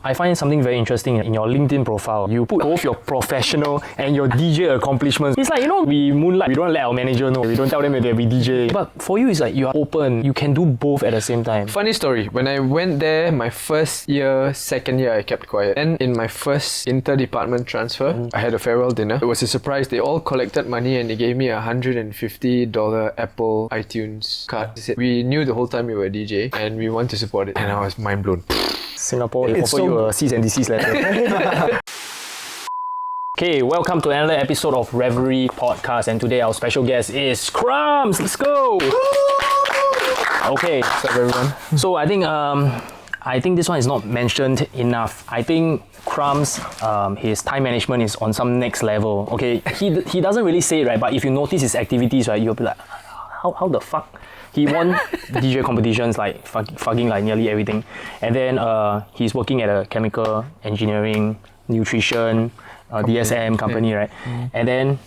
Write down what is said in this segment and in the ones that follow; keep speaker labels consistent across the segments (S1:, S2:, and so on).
S1: I find something very interesting in your LinkedIn profile. You put both your professional and your DJ accomplishments. It's like, you know, we moonlight, we don't let our manager know. We don't tell them that we DJ. But for you, it's like you are open. You can do both at the same time.
S2: Funny story. When I went there, my first year, second year, I kept quiet. And in my first inter-department transfer, I had a farewell dinner. It was a surprise. They all collected money and they gave me a $150 Apple iTunes card. They said, we knew the whole time you were a DJ and we want to support it. And I was mind blown.
S1: Singapore, they offer you a cease and desist letter. Okay, welcome to another episode of Revelry Podcast, and today our special guest is Krumbs. Let's go! Okay,
S2: what's up, everyone?
S1: So I think this one is not mentioned enough. I think Krumbs, his time management is on some next level. Okay, he doesn't really say it, right? But if you notice his activities, right, you'll be like, how the fuck? He won DJ competitions like fucking like nearly everything, and then he's working at a chemical engineering, nutrition, DSM company, right? And then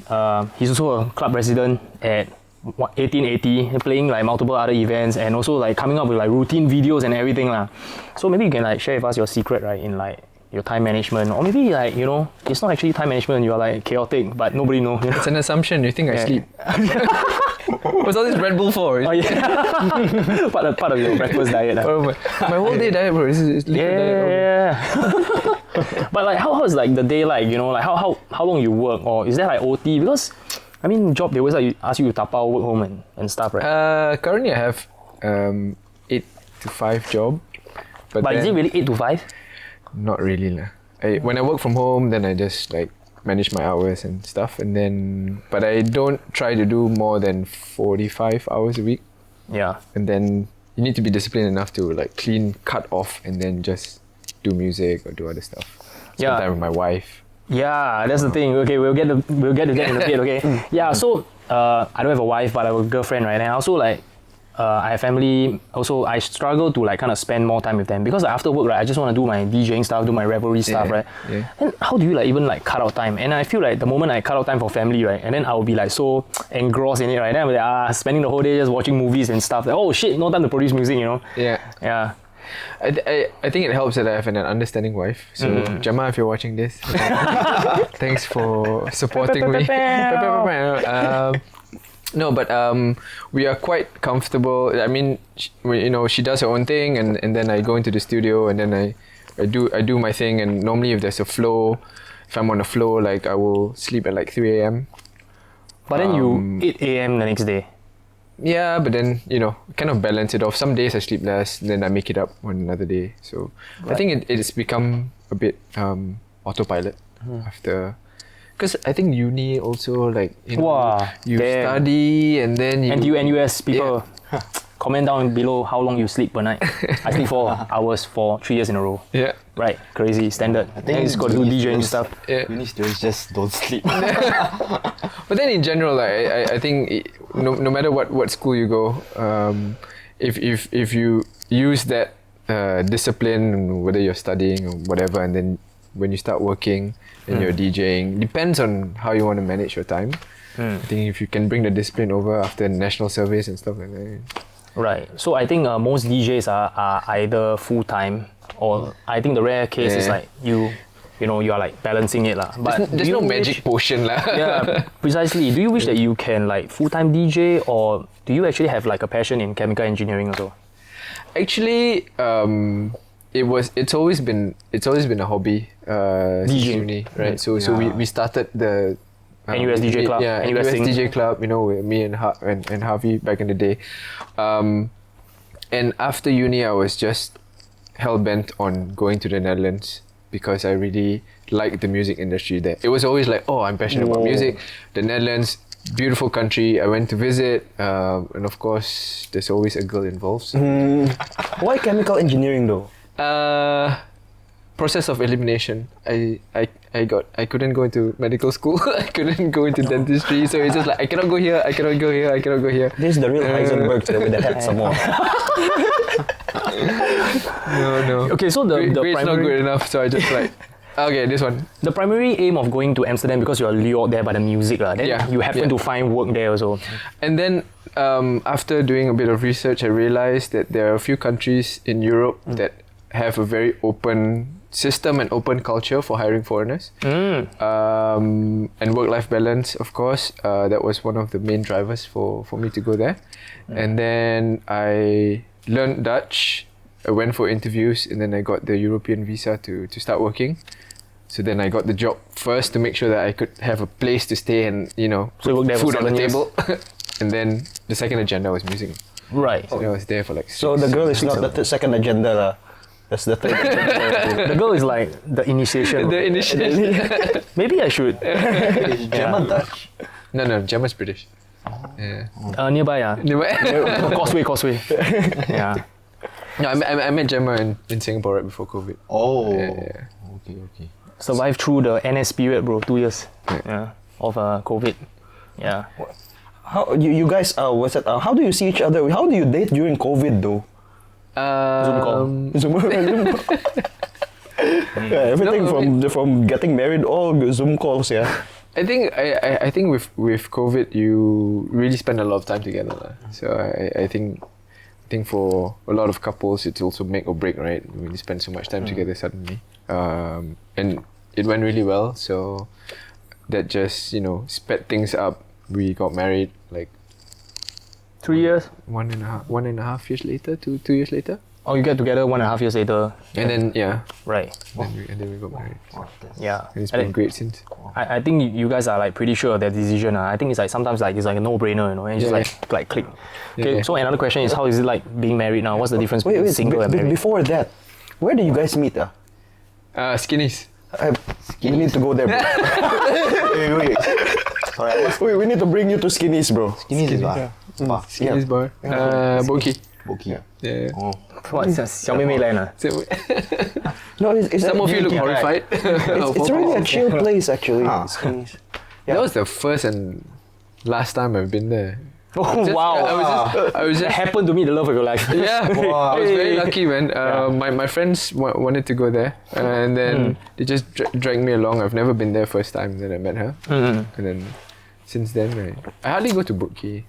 S1: he's also a club president at 1880, playing like multiple other events, and also like coming up with like routine videos and everything lah. So maybe you can like share with us your secret, right, in like your time management, or maybe like, you know, it's not actually time management, you are like chaotic, but nobody knows. You know?
S2: It's an assumption. You think I sleep? What's all this Redbull for?
S1: Oh, yeah. part of your breakfast diet.
S2: My whole day diet, bro. Is liquid diet.
S1: Yeah. But like, how is like the day like? You know, like how long you work, or is there like OT? Because I mean, job they always like ask you to tapao, work home and stuff, right?
S2: Currently I have 8 to 5 job.
S1: But is it really 8 to 5?
S2: Not really lah. When I work from home, then I just like manage my hours and stuff, and then but I don't try to do more than 45 hours a week.
S1: Yeah.
S2: And then you need to be disciplined enough to like cut off and then just do music or do other stuff. Spend time with my wife.
S1: Yeah, that's the thing. Okay, we'll get to that in a bit. Okay. Yeah. So I don't have a wife, but I have a girlfriend, right? And also like I have family. Also, I struggle to like kind of spend more time with them because like, after work, right, I just want to do my DJing stuff, do my revelry stuff, right? Yeah. And how do you like even like cut out time? And I feel like the moment I cut out time for family, right, and then I will be like so engrossed in it, right? Then I'm like spending the whole day just watching movies and stuff. Like, oh shit, no time to produce music, you know?
S2: Yeah.
S1: Yeah.
S2: I think it helps that I have an understanding wife. So Jama, if you're watching this, thanks for supporting me. No, but we are quite comfortable. I mean, she does her own thing, and then I go into the studio, and then I do my thing. And normally, if there's a flow, if I'm on a flow, like I will sleep at like 3 a.m.
S1: But then you 8 a.m. the next day.
S2: Yeah, but then kind of balance it off. Some days I sleep less, then I make it up on another day. So right. I think it's become a bit autopilot after. Because I think uni also like you study and then you
S1: NTU people comment down below how long you sleep per night. I sleep 4 hours for 3 years in a row.
S2: Yeah.
S1: Right, crazy, standard. I think it's got to do DJing stuff.
S3: Yeah. Uni students just don't sleep.
S2: But then in general, like, I think no matter what school you go, if you use that discipline, whether you're studying or whatever, and then when you start working and you're DJing, depends on how you want to manage your time. I think if you can bring the discipline over after national service and stuff like that.
S1: Right. So I think most DJs are either full-time, or I think the rare case is like you are like balancing it lah. But
S2: there's no magic potion lah.
S1: Yeah, precisely. Do you wish that you can like full-time DJ, or do you actually have like a passion in chemical engineering also?
S2: Actually, it's always been a hobby since uni, right? So we started the
S1: NUS DJ Club.
S2: Yeah, NUS DJ Club, with me and Harvey back in the day. And after uni, I was just hell-bent on going to the Netherlands because I really liked the music industry there. It was always like, I'm passionate about music. The Netherlands, beautiful country. I went to visit, and of course, there's always a girl involved. So.
S3: Why chemical engineering though?
S2: Process of elimination. I couldn't go into medical school. I couldn't go into dentistry. So it's just like I cannot go here. I cannot go here. I cannot go here.
S3: This is the real Heisenberg with the head some more.
S2: No.
S1: Okay, so the
S2: grade's not good enough. So I just like. Okay, this one.
S1: The primary aim of going to Amsterdam because you're lured there by the music, then you happen to find work there also.
S2: And then after doing a bit of research, I realized that there are a few countries in Europe that have a very open system and open culture for hiring foreigners. And work-life balance, of course. That was one of the main drivers for me to go there. And then I learned Dutch. I went for interviews, and then I got the European visa to start working. So then I got the job first to make sure that I could have a place to stay and, you know,
S1: So you worked there for
S2: food on the
S1: 7 years?
S2: table. And then the second agenda was music.
S1: Right.
S2: So I was there for like
S3: So the girl is not the second agenda lah. That's the third agenda.
S1: The girl is like the initiation.
S2: the initiation.
S1: Maybe I should.
S3: German Dutch.
S2: No, Gemma's British. Yeah.
S1: Nearby,
S2: Anyway.
S1: Causeway. Yeah.
S2: No, I met Gemma in Singapore right before COVID.
S3: Oh.
S2: Yeah.
S3: Okay.
S1: Survived through the NS period, bro. 2 years. Yeah. Of COVID. Yeah.
S3: How you guys how do you see each other? How do you date during COVID though? Zoom call. Yeah, everything from getting married, all Zoom calls. Yeah.
S2: I think with COVID you really spend a lot of time together. So I think for a lot of couples it's also make or break, right? When you spend so much time together suddenly. And it went really well, so that just, you know, sped things up. We got married like
S1: 3 years.
S2: 1.5 years later, 2 years later.
S1: Oh, you get together 1.5 years later.
S2: And then
S1: Right.
S2: then we got married.
S1: Yeah.
S2: And it's
S1: And
S2: been great since.
S1: I think you guys are like pretty sure of their decision. I think it's like sometimes like it's like a no-brainer, you know, and it's
S2: Yeah,
S1: just like click. Okay,
S2: Yeah.
S1: so another question is, how is it like being married now? What's the difference between single and married?
S3: Before that, where did you guys meet?
S2: Skinnies.
S3: We need to go there, bro. wait. Wait, we need to bring you to Skinnies, bro.
S4: Skinnies is bar.
S2: Skinnies bar. Boki.
S4: Boki.
S2: Yeah.
S4: Oh.
S1: What, 小妹妹 land?
S2: So,
S3: No, it's
S2: some of you look
S3: yeah,
S2: horrified.
S3: It's really a chill place, actually.
S4: Ah.
S3: Skinnies.
S2: That was the first and last time I've been there.
S1: Oh,
S2: Just-
S1: wow.
S2: I was
S1: It
S2: just
S1: happened to meet the love of your life.
S2: yeah.
S4: Wow.
S2: I was very lucky, man. My friends wanted to go there, and then they just dragged me along. I've never been there first time. Then I met her, and then since then I hardly go to Bookey.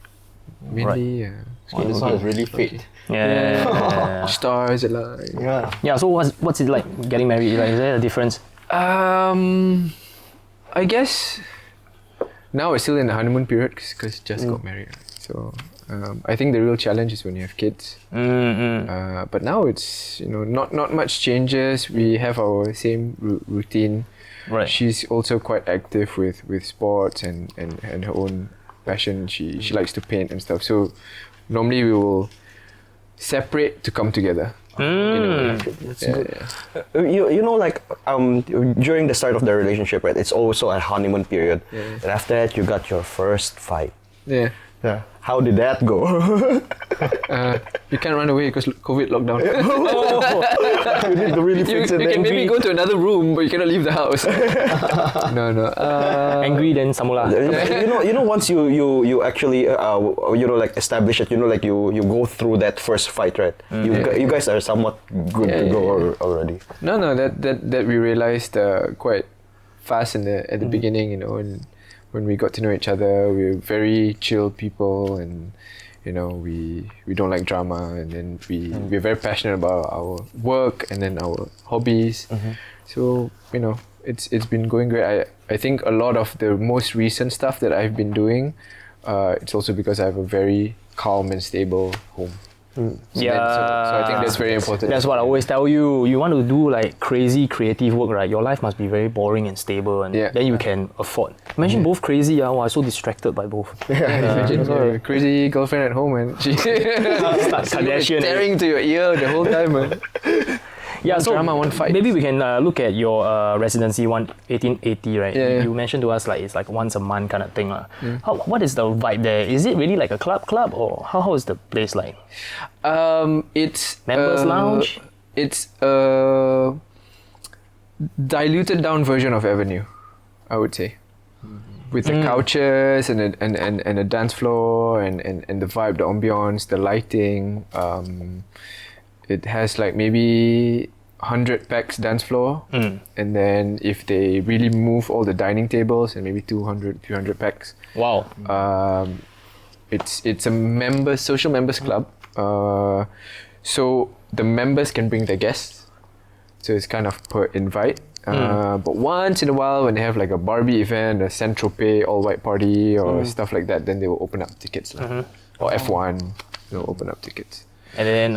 S2: Mainly,
S4: Oh, this one is really fate.
S1: Yeah.
S2: stars align.
S4: Yeah.
S1: Yeah, so what's it like getting married? Like, is there a difference?
S2: I guess now we're still in the honeymoon period because just got married. So I think the real challenge is when you have kids. But now it's, you know, not much changes. We have our same routine.
S1: Right.
S2: She's also quite active with sports and her own passion. She likes to paint and stuff. So normally we will separate to come together. In a way.
S3: That's good. You know, like during the start of the relationship, right? It's also a honeymoon period, and after that, you got your first fight.
S2: Yeah.
S3: Yeah. How did that go?
S2: You can't run away because COVID lockdown.
S3: You need to really
S2: You
S3: fix it.
S2: can maybe go to another room, but you cannot leave the house. No.
S1: Angry then samula.
S3: You know, once you actually you know, like establish it, you know, like you go through that first fight, right? You guys are somewhat good to go already.
S2: No, that we realized quite fast at the beginning, you know, and when we got to know each other, we were very chill people, and you know, we don't like drama, and then we're very passionate about our work and then our hobbies. So, you know, it's been going great. I think a lot of the most recent stuff that I've been doing, it's also because I have a very calm and stable home. So I think that's very important.
S1: That's what I always tell you. You want to do like crazy creative work, right? Your life must be very boring and stable, and then you can afford. Imagine both crazy. I was so distracted by both.
S2: Imagine a crazy girlfriend at home, and she
S1: Kardashian.
S2: tearing to your ear the whole time, man.
S1: Yeah,
S2: One
S1: so
S2: drama, one fight.
S1: maybe we can look at your residency 1880, right?
S2: Yeah.
S1: You mentioned to us like it's like once a month kind of thing. What is the vibe there? Is it really like a club, or how is the place like?
S2: It's
S1: Members lounge?
S2: It's a diluted down version of Avenue, I would say, with the couches and a dance floor and the vibe, the ambiance, the lighting. It has like maybe 100 packs dance floor, and then if they really move all the dining tables, and maybe 200, 300 packs.
S1: Wow.
S2: It's a social members club. So the members can bring their guests. So it's kind of per invite. But once in a while, when they have like a Barbie event, a Saint-Tropez all-white party or stuff like that, then they will open up tickets. Or F1, they'll open up tickets.
S1: And then,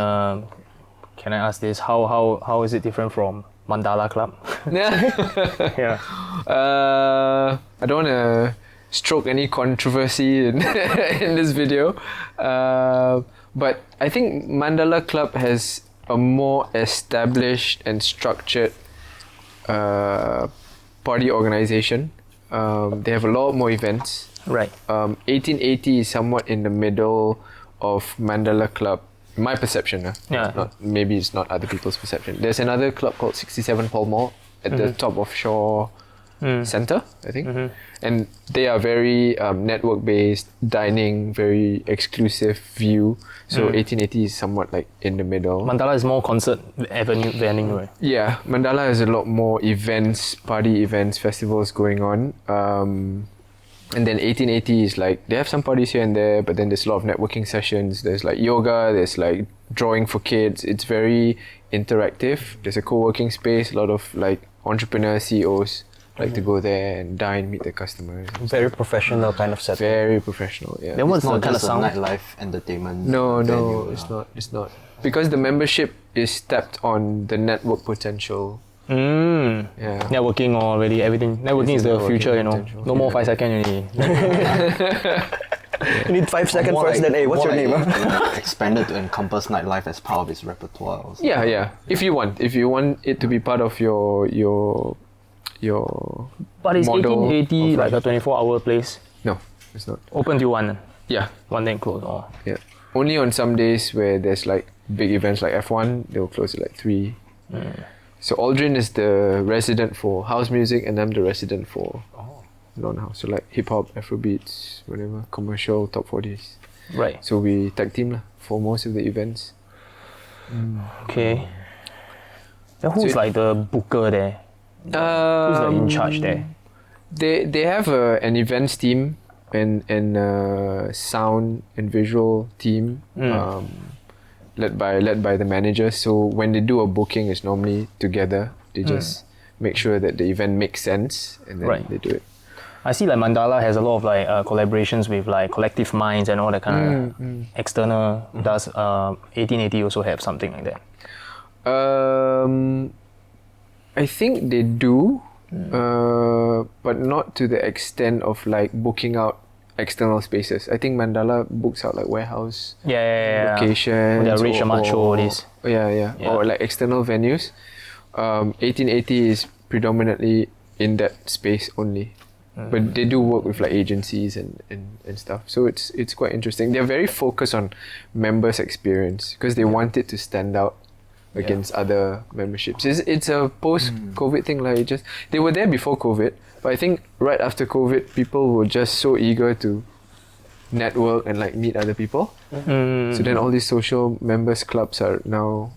S1: can I ask this? How is it different from Mandala Club? Yeah.
S2: I don't want to stroke any controversy in, in this video. But I think Mandala Club has a more established and structured party organization. They have a lot more events.
S1: Right.
S2: 1880 is somewhat in the middle of Mandala Club. My perception. Maybe it's not other people's perception. There's another club called 67 Pall Mall at the top of Shaw Center, I think. And they are very network based, dining, very exclusive view. So 1880 is somewhat like in the middle.
S1: Mandala is more concert venue, right?
S2: Yeah, Mandala has a lot more events, party events, festivals going on. And then 1880 is like, they have some parties here and there, but then there's a lot of networking sessions. There's like yoga, there's like drawing for kids. It's very interactive. There's a co-working space, a lot of like entrepreneurs, CEOs like to go there and dine, meet their customers.
S3: Very professional kind of setting.
S2: Very professional, yeah.
S1: Then what's
S4: It's
S1: the
S4: not
S1: kind of
S4: just a
S1: sound?
S4: nightlife entertainment.
S2: No,
S4: venue,
S2: it's not. Because the membership is tapped on the network potential.
S1: Yeah. Networking already, everything. Networking is the
S2: Networking
S1: future, you know.
S2: potential.
S1: No more 5 seconds already.
S3: You need 5 seconds
S4: More
S3: first,
S4: like-
S3: then hey, what's
S4: more
S3: your
S4: like,
S3: name?
S4: expanded to encompass nightlife as part of its repertoire. Also.
S2: Yeah. If you want it to be part of your
S1: But is
S2: model
S1: 1880
S2: of
S1: like a
S2: life.
S1: 24-hour place?
S2: No, it's not.
S1: Open till 1?
S2: Yeah.
S1: 1 then close. Oh.
S2: Yeah. Only on some days where there's like big events like F1, they'll close at like 3. So Aldrin is the resident for house music and I'm the resident for non-house. So like hip hop, Afrobeats, whatever, commercial, top 40s.
S1: Right.
S2: So we tag team lah for most of the events.
S1: Okay. Then who's
S2: So-
S1: like the booker there? Who's like in charge there?
S2: They have an events team and sound and visual team led by the managers. So when they do a booking, it's normally together. They just make sure that the event makes sense and then
S1: Right.
S2: they do it.
S1: I see like Mandala has a lot of like collaborations with like Collective Minds and all that kind of external. Does 1880 also have something like that?
S2: I think they do, but not to the extent of like booking out external spaces. I think Mandala books out like warehouse
S1: Yeah.
S2: locations.
S1: Their Rich Amacho, all this.
S2: Yeah. Or like external venues. 1880 is predominantly in that space only. But they do work with like agencies and stuff. So it's quite interesting. They're very focused on members' experience because they want it to stand out against other memberships. It's a post-COVID thing. Like they were there before COVID, but I think right after COVID, people were just so eager to network and like meet other people. So then all these social members clubs are now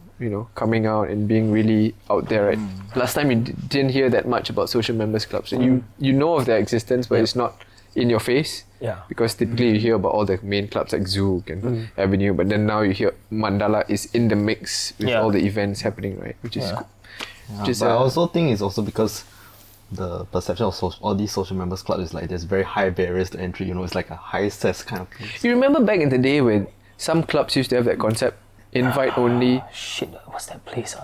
S2: coming out and being really out there. Right? Last time you didn't hear that much about social members clubs, and you know of their existence, but it's not in your face.
S3: Yeah.
S2: Because typically you hear about all the main clubs like Zouk and Avenue, but then now you hear Mandala is in the mix with all the events happening, right? Which is cool.
S4: But I also think it's also because the perception of all these social members clubs is like there's very high barriers to entry. It's like a high cess kind of place.
S2: You remember back in the day when some clubs used to have that concept, invite only.
S1: Shit, what's that place?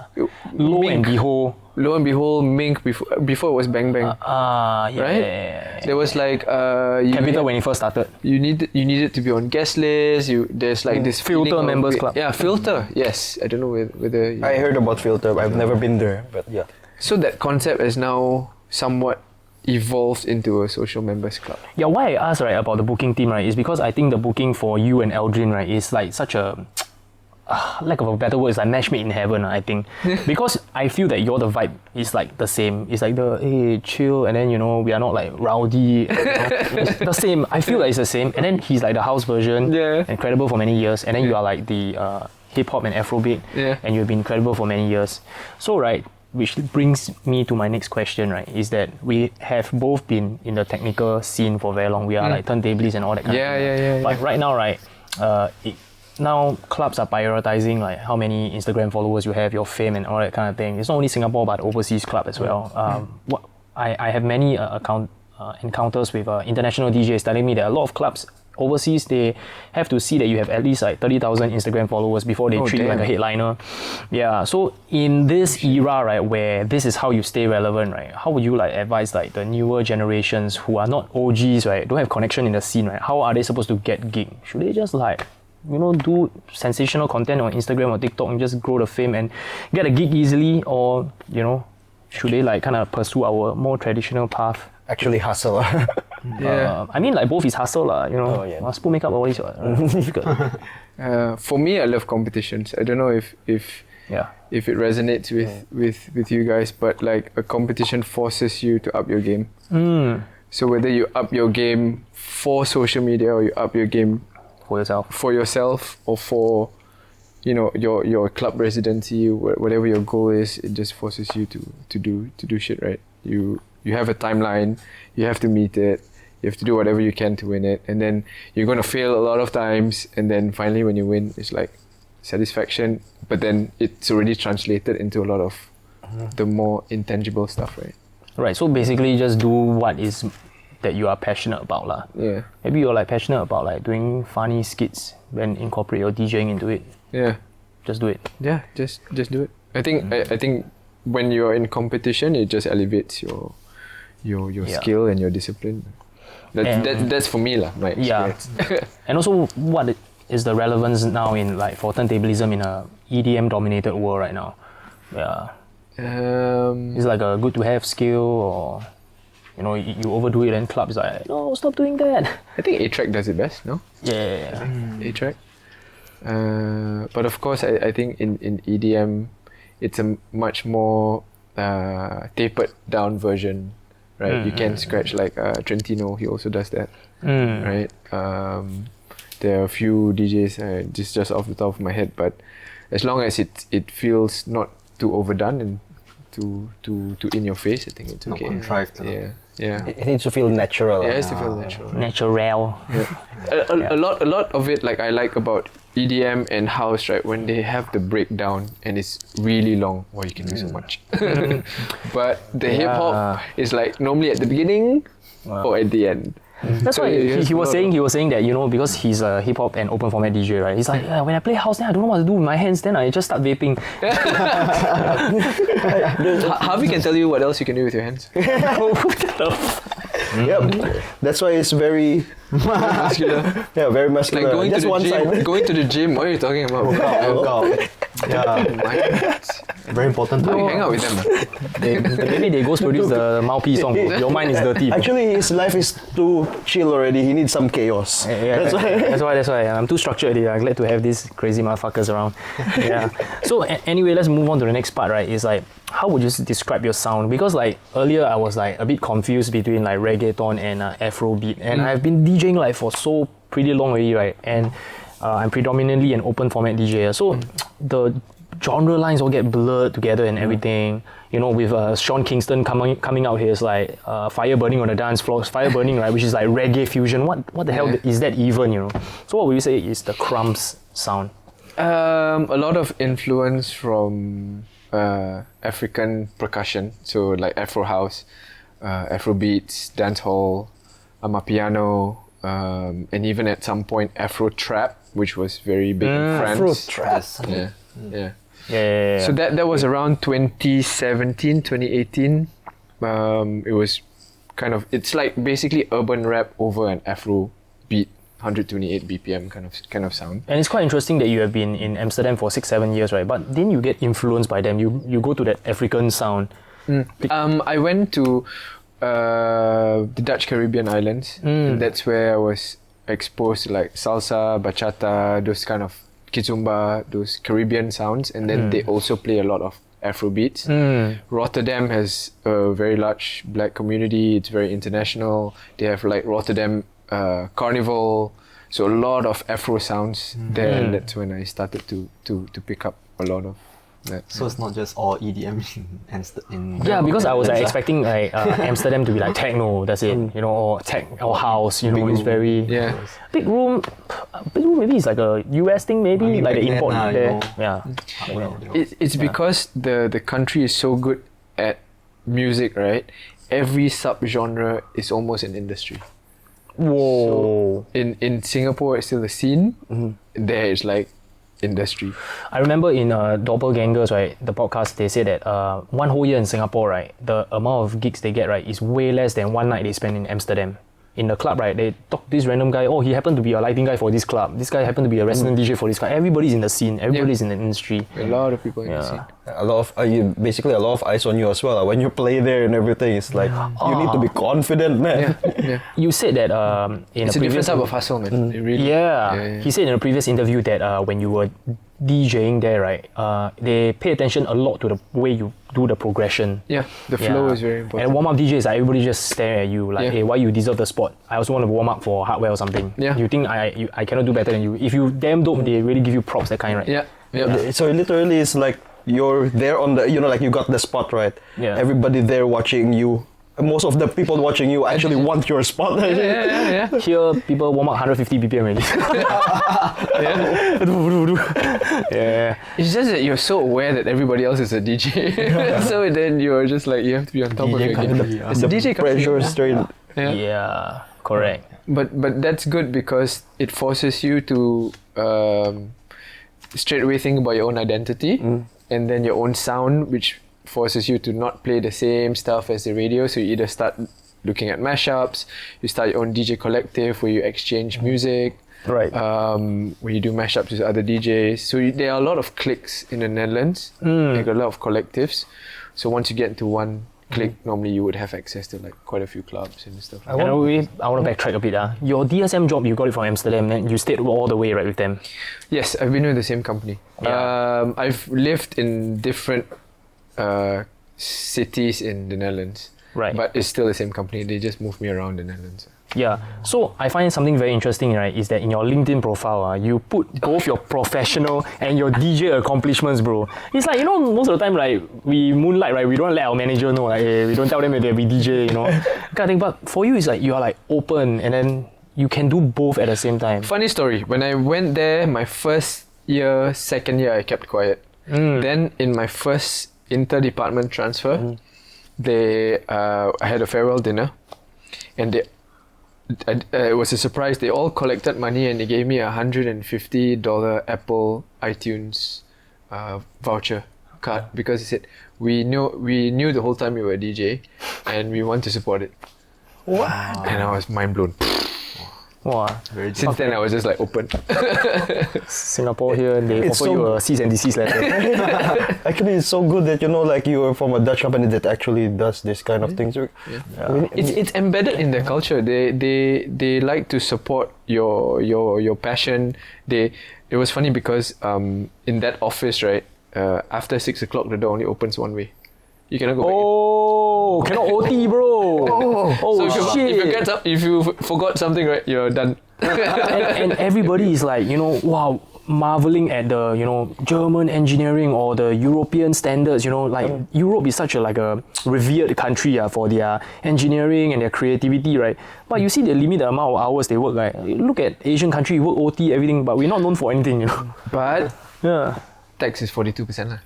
S2: Lo
S1: and Behold.
S2: Lo and Behold, Mink before it was Bang Bang.
S1: Yeah,
S2: Right?
S1: yeah.
S2: There was like
S1: Capital when it first started.
S2: you needed to be on guest list. There's like this
S1: Filter
S2: feeling of
S1: members club.
S2: Yeah, Filter. Yes, I don't know whether
S3: I heard about Filter. I've never been there, but yeah.
S2: So that concept has now somewhat evolved into a social members club.
S1: Yeah, why I asked right about the booking team right is because I think the booking for you and Eldrin right is like such a lack of a better word, is like match made in heaven, I think. Because I feel that the vibe is like the same. It's like hey, chill, and then we are not like rowdy. It's the same. I feel like it's the same. And then he's like the house version, and credible for many years. And then you are like the hip hop and Afrobeat, and you've been credible for many years. So right, which brings me to my next question, right, is that we have both been in the technical scene for very long. We are like turntablists and all that kind of thing.
S2: Yeah.
S1: But right now, right, now clubs are prioritizing like how many Instagram followers you have, your fame and all that kind of thing. It's not only Singapore but overseas club as well. I have many encounters with international DJs telling me that a lot of clubs overseas, they have to see that you have at least like 30,000 Instagram followers before they treat you like a headliner. Yeah, so in this era, right, where this is how you stay relevant, right, how would you like advise like the newer generations who are not OGs, right, don't have connection in the scene, right, how are they supposed to get gig? Should they just like, you know, do sensational content on Instagram or TikTok and just grow the fame and get a gig easily, or, you know, should they like kind of pursue our more traditional path?
S3: Actually hustle.
S2: Yeah.
S1: I mean, like both is hustle, you know.
S3: Oh, yeah.
S1: Must put makeup always. Difficult.
S2: For me, I love competitions. I don't know if it resonates with you guys, but like a competition forces you to up your game. So whether you up your game for social media or you up your game
S1: For
S2: yourself or for, you know, your club residency, whatever your goal is, it just forces you to do shit, right? You have a timeline, you have to meet it, you have to do whatever you can to win it, and then you're going to fail a lot of times, and then finally when you win, it's like satisfaction, but then it's already translated into a lot of the more intangible stuff, right?
S1: Right, so basically just do what is that you are passionate about lah.
S2: Yeah.
S1: Maybe you're like passionate about like doing funny skits, then incorporate your DJing into it.
S2: Yeah.
S1: Just do it.
S2: Yeah, just do it. I think I think when you're in competition, it just elevates your skill and your discipline. That's for me lah, my experience.
S1: Yeah. And also, what is the relevance now in like for turntablism in a EDM dominated world right now? Yeah. It's like a good to have skill, or you know, you overdo it and clubs like, no, stop doing that.
S2: I think A-Track does it best, no?
S1: Yeah.
S2: A-Track. But of course, I think in EDM, it's a much more tapered down version, right? You can scratch like Trentino, he also does that, right? There are a few DJs, just off the top of my head, but as long as it feels not too overdone and too in your face, I think it's okay.
S4: Not contrived.
S2: Yeah.
S3: It needs to feel natural.
S2: Yeah, it has to feel natural.
S1: Natural.
S2: Yeah. A lot of it, like I like about EDM and house, right? When they have the breakdown and it's really long, well, you can do so much. But the hip hop is like normally at the beginning or at the end.
S1: That's
S2: So
S1: why
S2: it
S1: he was saying that, you know, because he's a hip hop and open format DJ, right? He's like, when I play house, then I don't know what to do with my hands, then I just start vaping.
S2: Harvey can tell you what else you can do with your hands.
S3: Yep. That's why it's very
S2: Muscular.
S3: yeah, very muscular.
S2: Like going
S3: Just
S2: to the
S3: one
S2: gym.
S3: side.
S2: Going to the gym. What are you talking about?
S4: Yeah, very important.
S2: How you hang out with them?
S1: Maybe they ghost produce the Maupi song. Your mind is dirty.
S3: Actually, his life is too chill already. He needs some chaos.
S1: That's why. I'm too structured. I'm glad to have these crazy motherfuckers around. Yeah. So anyway, let's move on to the next part, right? It's like, how would you describe your sound? Because like earlier I was like a bit confused between like reggaeton and Afrobeat, and I've been DJing like for so pretty long already, right? And I'm predominantly an open format DJ, so the genre lines all get blurred together and everything. You know, with Sean Kingston coming out here, it's like fire burning on the dance floor, fire burning, right? Which is like reggae fusion. What the hell is that even? You know. So what would you say is the Krumbs sound?
S2: A lot of influence from African percussion, so like Afro house, Afro beats, dancehall, amapiano, and even at some point Afro trap, which was very big in France.
S3: Afro trap.
S2: Yeah.
S1: Yeah.
S2: So that was around 2017, 2018. It was kind of, it's like basically urban rap over an Afro beat, 128 BPM kind of sound.
S1: And it's quite interesting that you have been in Amsterdam for 6-7 years, right? But then you get influenced by them. You go to that African sound.
S2: I went to the Dutch Caribbean islands. And that's where I was exposed to like salsa, bachata, those kind of kizomba, those Caribbean sounds. And then they also play a lot of Afro beats. Rotterdam has a very large black community. It's very international. They have like Rotterdam Carnival, so a lot of Afro sounds there, and that's when I started to pick up a lot of
S4: So it's not just all EDM in
S1: Yeah, because I was like expecting like Amsterdam to be like techno, that's it, you know, or tech or house, you know, it's very big room. Big room maybe it's like a US thing, maybe
S4: I mean,
S1: like the
S4: back then,
S1: import
S4: you
S1: there.
S4: know.
S1: Yeah.
S2: It's because the country is so good at music, right? Every sub-genre is almost an industry.
S1: Whoa.
S2: In Singapore, it's still a scene. There is like industry.
S1: I remember in Doppelgangers, right, the podcast, they said that one whole year in Singapore, right, the amount of gigs they get, right, is way less than one night they spend in Amsterdam. In the club, right, they talk to this random guy, oh, he happened to be a lighting guy for this club. This guy happened to be a resident DJ for this club. Everybody's in the scene. Everybody's in the industry.
S2: A lot of people in the scene.
S3: A lot of basically a lot of eyes on you as well. When you play there and everything, it's like you need to be confident, man.
S1: You said that in
S2: It's
S1: a
S2: a different
S1: previous
S2: type of hustle, man. It really,
S1: He said in a previous interview that when you were DJing there, right, they pay attention a lot to the way you do the progression.
S2: Yeah, the flow is very important.
S1: And warm-up DJs, like, everybody just stare at you like, hey, why you deserve the spot? I also want to warm up for hardware or something.
S2: Yeah.
S1: You think I cannot do better than you? If you damn dope, they really give you props, that kind, right?
S2: Yeah.
S3: So literally, it's like you're there on the, you know, like you got the spot, right?
S1: Yeah.
S3: Everybody there watching you. Most of the people watching you actually want your spot.
S2: Yeah.
S1: Here, people warm up 150 BPM already. Yeah.
S2: It's just that you're so aware that everybody else is a DJ. So then you're just like, you have to be on top of your game. It's a DJ
S3: Pressure straight.
S1: Yeah, correct.
S2: But that's good because it forces you to straight away think about your own identity and then your own sound, which forces you to not play the same stuff as the radio. So you either start looking at mashups, you start your own DJ collective where you exchange music,
S1: Right.
S2: where you do mashups with other DJs. So there are a lot of cliques in the Netherlands. Like a lot of collectives. So once you get into one clique, normally you would have access to like quite a few clubs and stuff.
S1: I want to backtrack a bit. Your DSM job, you got it from Amsterdam, then you stayed all the way, right, with them?
S2: Yes, I've been with the same company.
S1: Yeah.
S2: I've lived in different cities in the Netherlands.
S1: Right.
S2: But it's still the same company. They just moved me around the Netherlands.
S1: Yeah. So I find something very interesting, right, is that in your LinkedIn profile, you put both your professional and your DJ accomplishments, bro. It's like, you know, most of the time, like, we moonlight, right, we don't let our manager know, like, hey, we don't tell them that we DJ, you know, kind of thing. But for you, it's like, you are like open and then you can do both at the same time.
S2: Funny story. When I went there, my first year, second year, I kept quiet. Then in my first inter-department transfer, I had a farewell dinner, and it was a surprise. They all collected money and they gave me $150 Apple iTunes voucher card because they said we knew the whole time you were a DJ and we want to support it. What? And I was mind blown.
S1: Wow.
S2: Since then I was just like open.
S1: Singapore here, they
S3: It's
S1: offer
S3: so-
S1: you a cease and desist letter.
S3: Actually, it's so good that, you know, like you're from a Dutch company that actually does this kind of things.
S2: It's embedded in their culture. They like to support your passion. It was funny because in that office, right, after 6 o'clock the door only opens one way. You cannot go back.
S1: Oh, cannot OT, bro.
S2: So
S1: shit.
S2: if you forgot something, right, you're done.
S1: and everybody is like, you know, wow, marveling at the, you know, German engineering or the European standards, you know, like Europe is such a revered country for their engineering and their creativity, right? But you see they limit the amount of hours they work, right? Look at Asian country, work OT, everything, but we're not known for anything, you know.
S2: But
S1: Yeah.
S2: tax is 42%.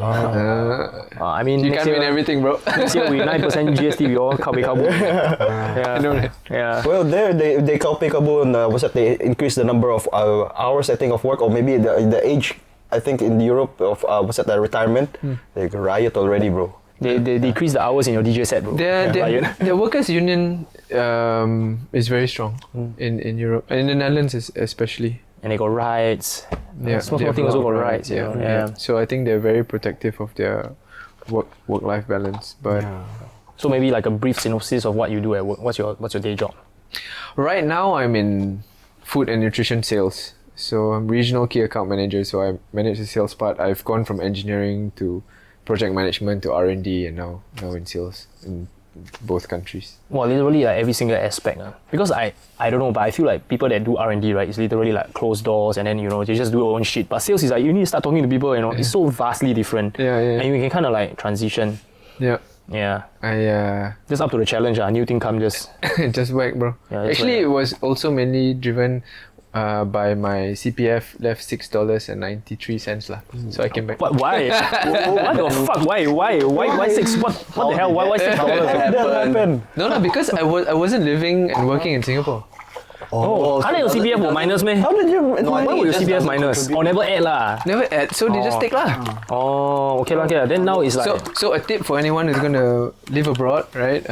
S1: I mean,
S2: You
S1: next
S2: can't win
S1: year,
S2: everything, bro.
S1: next year with 9% GST, we all kabe kabu.
S2: I know that.
S1: Yeah.
S3: Well, there they call peekaboo and they increase the number of hours, I think, of work, or maybe the age, I think, in Europe of the retirement. They riot already, bro.
S1: They decrease the hours in your DJ set, bro.
S2: The workers' union is very strong in Europe and in the Netherlands especially.
S1: And they got rights. Small
S2: they have
S1: things
S2: a
S1: also
S2: lot
S1: got
S2: of
S1: rights. You know? Yeah.
S2: So I think they're very protective of their work-life balance. But
S1: So maybe like a brief synopsis of what you do at work. What's your day job?
S2: right now I'm in food and nutrition sales. So I'm regional key account manager. So I manage the sales part. I've gone from engineering to project management to R&D and now in sales. And both countries.
S1: Well, literally like every single aspect. Because I don't know, but I feel like people that do R&D, right, it's literally like closed doors and then, they just do their own shit. But sales is like, you need to start talking to people, it's so vastly different.
S2: Yeah.
S1: And you can kind of like transition.
S2: Yeah.
S1: Yeah.
S2: I
S1: Just up to the challenge, new thing come just...
S2: just whack, bro.
S1: Yeah, just
S2: Actually,
S1: whack.
S2: it was also mainly driven by my CPF left $6.93 lah. So I came back.
S1: But why? What the fuck? Why six? What the hell? Why $6?
S3: How did that happen?
S2: No, because I wasn't living and working in Singapore.
S1: Oh, how did your CPF go minus, man?
S3: How did you?
S1: Why would your CPF minus? Or never add lah?
S2: Never add, so they just take lah.
S1: Oh, okay lah. Then now it's like...
S2: So a tip for anyone who's gonna live abroad, right?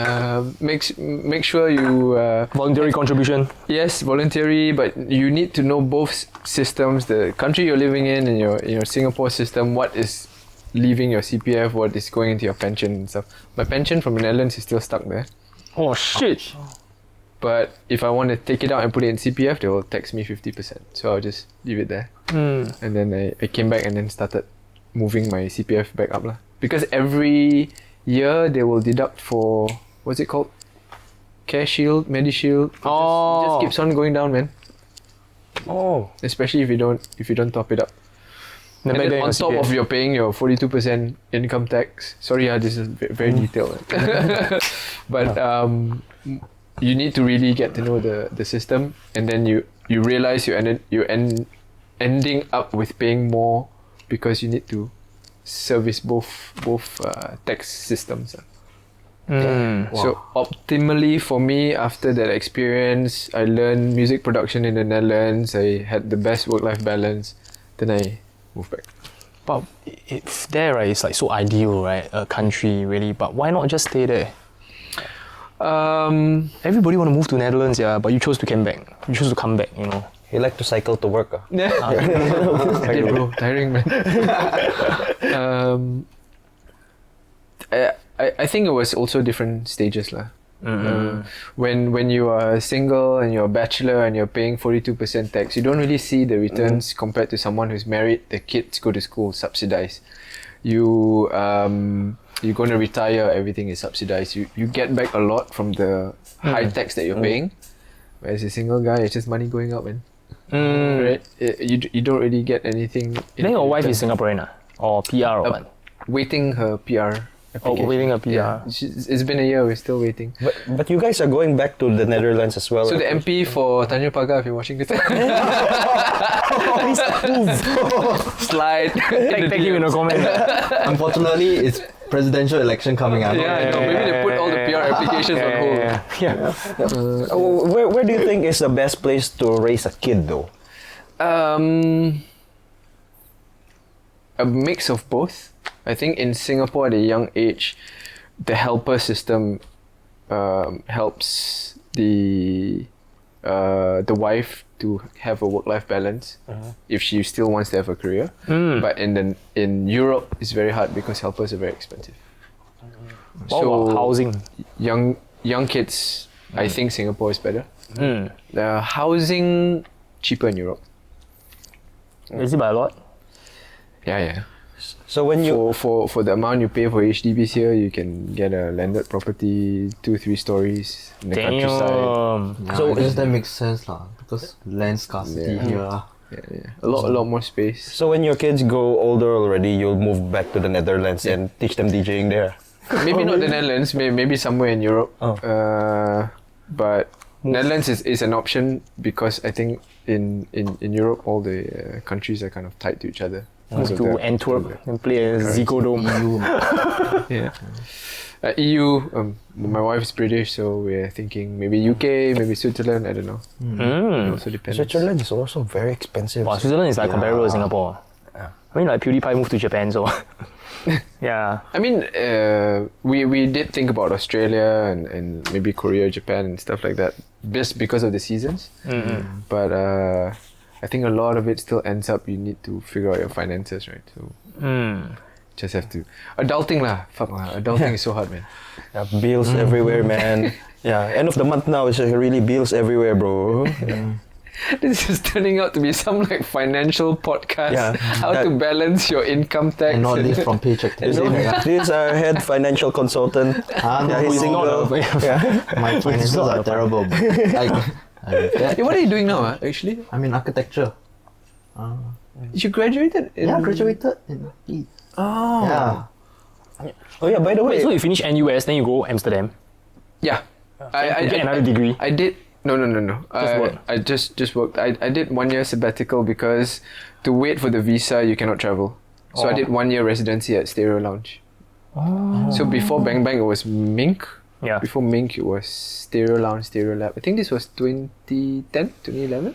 S2: Make sure you
S1: voluntary contribution.
S2: yes, voluntary, but you need to know both systems, the country you're living in and your Singapore system. What is leaving your CPF? What is going into your pension and stuff? My pension from the Netherlands is still stuck there.
S1: Oh shit.
S2: But if I want to take it out and put it in CPF, they will tax me 50%. So I'll just leave it there. And then I came back and then started moving my CPF back up lah. Because every year they will deduct for, what's it called? Care Shield, MediShield. It just keeps on going down, man.
S1: Oh.
S2: Especially if you don't top it up.
S1: Then
S2: And
S1: back
S2: then
S1: then
S2: on
S1: your
S2: top
S1: CPF.
S2: of you're paying your 42% income tax. Sorry, this is very detailed. But you need to really get to know the system, and then you realize you're ending up with paying more because you need to service both tax systems. So optimally for me, after that experience, I learned music production in the Netherlands. I had the best work-life balance. Then I moved back.
S1: But if there, right, it's like so ideal, right? A country, really. But why not just stay there? Everybody want to move to Netherlands, yeah, but you chose to come back. You chose to come back,
S3: He like to cycle to work.
S2: Okay, bro, tiring, man. I think it was also different stages lah. When you are single and you're a bachelor and you're paying 42% tax, you don't really see the returns compared to someone who's married. The kids go to school subsidized. You're going to retire, everything is subsidized. You get back a lot from the high tax that you're paying. Whereas a single guy, it's just money going up, man. Right? You don't really get anything.
S1: Then your wife is Singaporean, or PR or what?
S2: Waiting her PR.
S1: Oh, waiting a PR.
S2: Yeah. It's been a year, we're still waiting.
S3: But you guys are going back to the Netherlands as well.
S2: So
S3: right?
S2: the MP for Tanjung Pagar, if you're watching this,
S3: Please move.
S2: slide.
S1: Tag him in a comment.
S4: Unfortunately, it's presidential election coming up.
S2: Yeah, no, maybe they put all the PR applications on hold.
S1: Yeah.
S3: Where do you think is the best place to raise a kid though?
S2: A mix of both. I think in Singapore at a young age, the helper system helps the wife to have a work-life balance if she still wants to have a career. But in Europe, it's very hard because helpers are very expensive.
S1: So housing.
S2: Young kids, I think Singapore is better. The housing cheaper in Europe.
S1: Is it by a lot?
S2: Yeah.
S3: So when you
S2: For the amount you pay for HDBs here, you can get a landed property, 2-3 stories in the countryside.
S4: Yeah,
S3: So
S4: I guess that makes sense lah, because land scarcity here.
S2: Yeah. A lot more space.
S3: so when your kids grow older already, you'll move back to the Netherlands and teach them DJing there.
S2: Maybe not the Netherlands, maybe somewhere in Europe. But Netherlands is an option because I think in Europe all the countries are kind of tied to each other.
S1: Move to Antwerp and play a Zico Dome.
S2: Yeah. EU, my wife is British, so we're thinking maybe UK, maybe Switzerland, I don't know. It also depends.
S3: Switzerland is also very expensive.
S1: Wow, Switzerland is like comparable to Singapore. I mean, like PewDiePie moved to Japan, so yeah.
S2: I mean, we did think about Australia and maybe Korea, Japan and stuff like that, just because of the seasons. But I think a lot of it still ends up you need to figure out your finances, right? So just have to adulting lah. Fuck lah. Adulting is so hard, man.
S3: Yeah, bills everywhere, man. Yeah, end of the month now, it's really bills everywhere, bro.
S2: This is turning out to be some like financial podcast.
S3: Yeah.
S2: How to balance your income tax.
S4: And not live from paycheck to
S3: This
S4: paycheck.
S3: this is our head financial consultant.
S4: No,
S3: Yeah, he's
S4: it's
S3: single.
S4: not.
S3: Yeah.
S4: My finances are terrible.
S2: Hey, what are you doing now, actually?
S4: I'm in architecture.
S2: You graduated?
S4: Yeah, graduated in Leeds.
S2: Oh.
S4: Yeah.
S3: Oh yeah. By the way,
S1: Wait, so you finish NUS, then you go Amsterdam.
S2: Yeah.
S1: to get another degree?
S2: I did. No.
S1: Just work.
S2: I just worked. I did 1 year sabbatical because to wait for the visa, you cannot travel. So I did 1 year residency at Stereo Lounge.
S1: Oh.
S2: So before Bang Bang, it was Mink.
S1: Yeah.
S2: Before Mink, it was Stereo Lounge, Stereo Lab. I think this was 2010, 2011.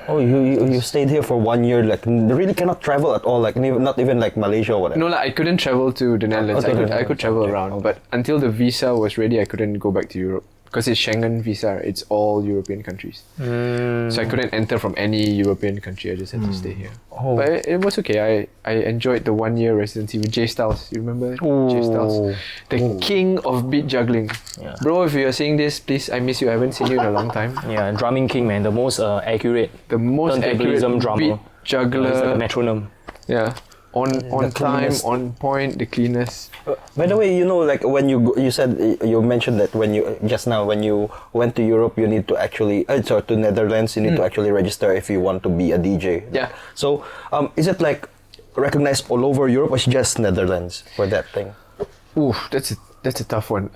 S3: oh, you stayed here for 1 year. Like, really cannot travel at all. Like, not even like Malaysia or whatever.
S2: No, like I couldn't travel to the Netherlands.
S3: Okay.
S2: I could travel around, but until the visa was ready, I couldn't go back to Europe because it's Schengen visa. It's all European countries, so I couldn't enter from any European country. I just had to stay here.
S3: Oh.
S2: But it was okay. I enjoyed the 1 year residency with Jay Styles. You remember Jay Styles, the king of beat juggling.
S1: Yeah.
S2: Bro, if you're seeing this, please, I miss you. I haven't seen you in a long time.
S1: Yeah, drumming king, man. The most accurate.
S2: The most accurate
S1: Turntablism drummer.
S2: beat juggler.
S1: It's like a metronome.
S2: Yeah. On time,
S3: cleanest.
S2: on point, the cleanest.
S3: By the way, like when you said you mentioned that when you just now when you went to Europe, you need to actually sorry, to Netherlands, you need to actually register if you want to be a DJ.
S2: Yeah.
S3: So, is it like recognized all over Europe, or is it just Netherlands for that thing?
S2: Ooh, that's a tough one.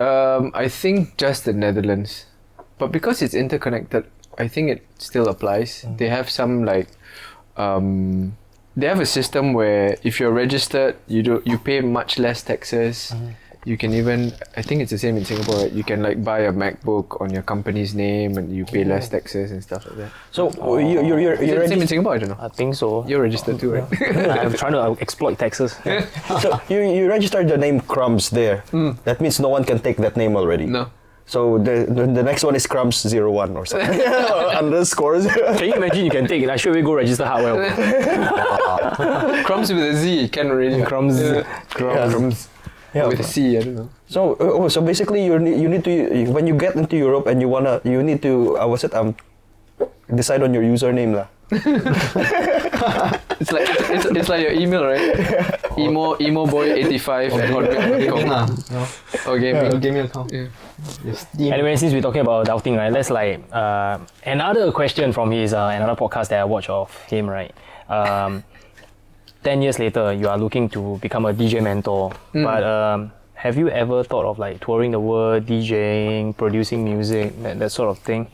S2: I think just the Netherlands, but because it's interconnected, I think it still applies. They have some like, they have a system where if you're registered, you pay much less taxes. You can even, I think it's the same in Singapore, right? You can like buy a MacBook on your company's name and you pay less taxes and stuff like that.
S3: So you're
S2: Is it the same in Singapore? I don't know.
S1: I think so.
S2: You're registered too, right?
S1: I'm trying to exploit taxes.
S3: so you registered the name Krumbs there. That means no one can take that name already.
S2: No.
S3: So the next one is Krumbs01 or something. Or underscores.
S1: Can you imagine you can take it? I should we go register Hardware.
S2: Crumbs with a Z, can already.
S1: Crumbs.
S2: Yeah.
S1: Crumbs.
S2: Crumbs.
S3: Yeah.
S2: With a C, I don't know.
S3: So basically you need to, when you get into Europe and you need to decide on your username lah.
S2: It's like your email, right? Emoboy85 at hotmail.com.
S4: No.
S2: Oh, gaming.
S4: Gaming account.
S2: Yeah.
S4: Your Steam.
S1: Anyway, since we're talking about doubting, right? Let's like another question from his another podcast that I watch of him, right? 10 years later, you are looking to become a DJ mentor, but have you ever thought of like touring the world, DJing, producing music, that sort of thing?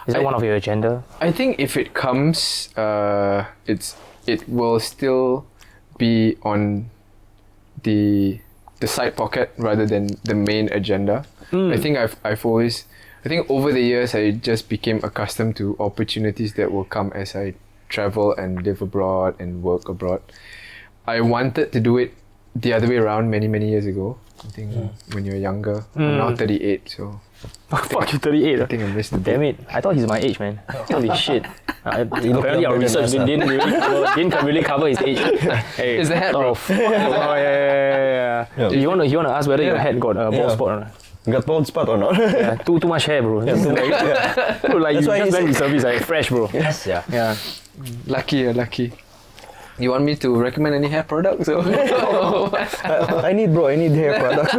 S1: Is that one of your agenda?
S2: I think if it comes, it will still be on the side pocket rather than the main agenda. I think I've always, I think over the years I just became accustomed to opportunities that will come as I travel and live abroad and work abroad. I wanted to do it the other way around many years ago. I think when you're younger. I'm now 38, so
S1: Fuck, you 38.
S2: I think I missed the
S1: Damn
S2: boat.
S1: it. I thought he's my age, man. Holy shit. Apparently
S3: younger
S1: our
S3: than
S1: research
S3: us, huh?
S1: didn't really cover his age. Hey.
S2: It's the hat, bro.
S1: Oh, yeah.
S3: Yeah.
S1: You want to ask whether your head got a bald
S3: Yeah.
S1: spot or not?
S3: Got bald spot or not?
S1: Yeah, too much hair, bro. Bro, like
S3: That's
S1: you
S3: why
S1: just
S3: he's-
S1: went reservice, like fresh, bro.
S3: Yes, yeah.
S1: Yeah.
S2: Lucky. You want me to recommend any hair products? Or?
S3: I need hair products.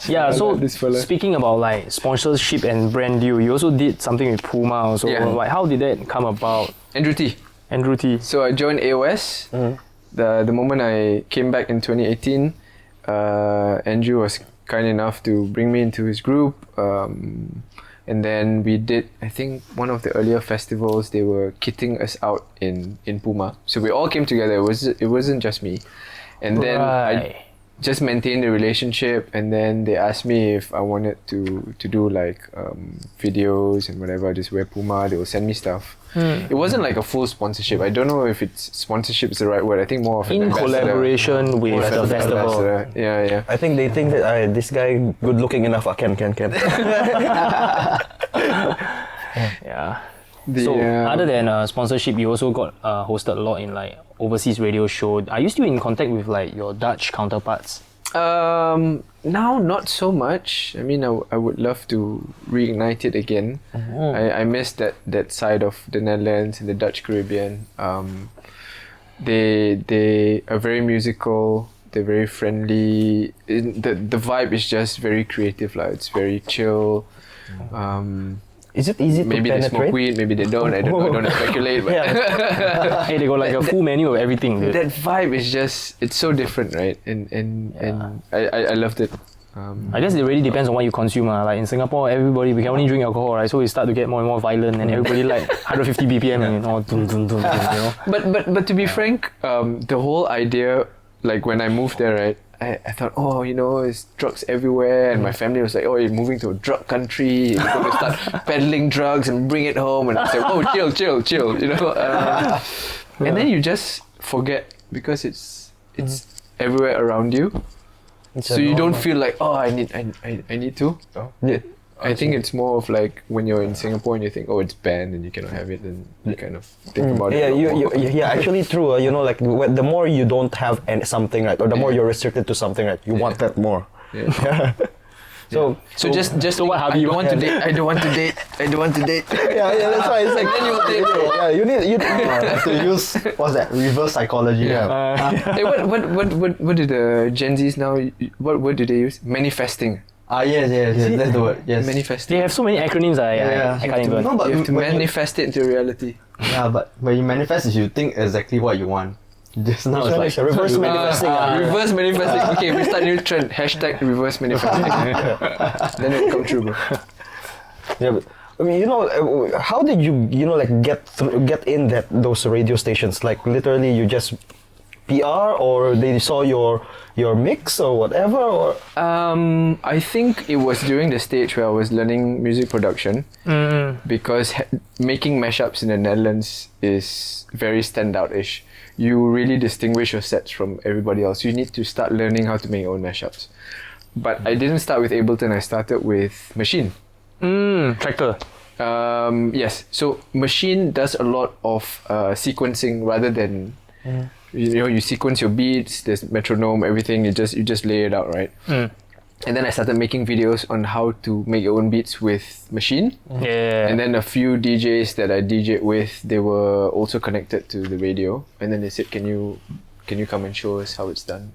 S1: Yeah, so
S2: this fella.
S1: speaking about like sponsorship and brand deal, you also did something with Puma also.
S2: Yeah.
S1: Like, how did that come about?
S2: Andrew T.
S1: Andrew T.
S2: So I joined AOS. The moment I came back in 2018, Andrew was kind enough to bring me into his group. And then we did, I think, one of the earlier festivals. They were kitting us out in Puma. So we all came together. It wasn't just me. And then I just maintained the relationship, and then they asked me if I wanted to do like videos and whatever. I just wear Puma. They will send me stuff. It wasn't like a full sponsorship. I don't know if it's sponsorship is the right word. I think more of an
S1: In
S2: ambassador.
S1: collaboration with the
S2: Ambassador.
S1: festival.
S2: Yeah.
S3: I think they think that this guy good looking enough. Can.
S1: Yeah.
S2: The,
S1: So other than sponsorship, you also got hosted a lot in like overseas radio show. Are you still in contact with like your Dutch counterparts?
S2: Now not so much. I mean, I would love to reignite it again. I miss that side of the Netherlands and the Dutch Caribbean. They are very musical. They're very friendly. The vibe is just very creative. Like, it's very chill.
S3: Is it easy to
S2: Maybe they
S3: penetrate?
S2: smoke weed, maybe they don't. I don't know. I don't speculate. But
S1: Hey, they got like a full menu of everything. Dude.
S2: that vibe is just, it's so different, right? And I loved it.
S1: I guess it really depends on what you consume. Like in Singapore, everybody, we can only drink alcohol, right? So we start to get more and more violent, and everybody like 150 BPM and dun, dun, dun, dun, you know.
S2: But to be frank, the whole idea, like when I moved there, right? I thought, oh, you know, it's drugs everywhere, and my family was like, oh, you're moving to a drug country, you're going to start peddling drugs and bring it home, and I was like, oh, chill, you know. And then you just forget because it's everywhere around you, so you don't feel like, oh, I need to. I think it's more of like when you're in Singapore and you think, oh, it's banned and you cannot have it, and you kind of think about it.
S3: Yeah, actually true. You know, like the more you don't have something, right, or the more you're restricted to something, right, you want that more.
S2: Yeah.
S3: So
S2: just
S1: what have
S2: I
S1: you
S2: don't want to
S1: had?
S2: date. I don't want to date. I don't want to date.
S3: yeah, that's why it's like
S2: Then you'll date, bro.
S3: yeah, you need
S4: to use what's that? Reverse psychology.
S2: Hey, what did the Gen Zs now? What word do they use? Manifesting.
S4: Yes, that's the word. Yes.
S2: Manifesting.
S1: They have so many acronyms. I can't even.
S4: No, but
S2: You have to
S4: when
S2: manifest it into reality.
S4: Yeah, but when you manifest, you think exactly what you want. Just now it's like
S3: reverse manifesting.
S2: Reverse manifesting. Okay, we start new trend. Hashtag reverse manifesting. Then it will come true, bro.
S3: Yeah, but, I mean, you know, how did you like get in those radio stations? Like literally, you just PR, or they saw your mix or whatever, or
S2: I think it was during the stage where I was learning music production, because making mashups in the Netherlands is very standout-ish. You really distinguish your sets from everybody else. You need to start learning how to make your own mashups. But I didn't start with Ableton. I started with Machine.
S1: Tractor.
S2: Yes. So Machine does a lot of sequencing rather than you sequence your beats. There's metronome, everything. You just lay it out, right? And then I started making videos on how to make your own beats with Machine.
S1: Yeah.
S2: And then a few DJs that I DJed with, they were also connected to the radio. And then they said, "Can you come and show us how it's done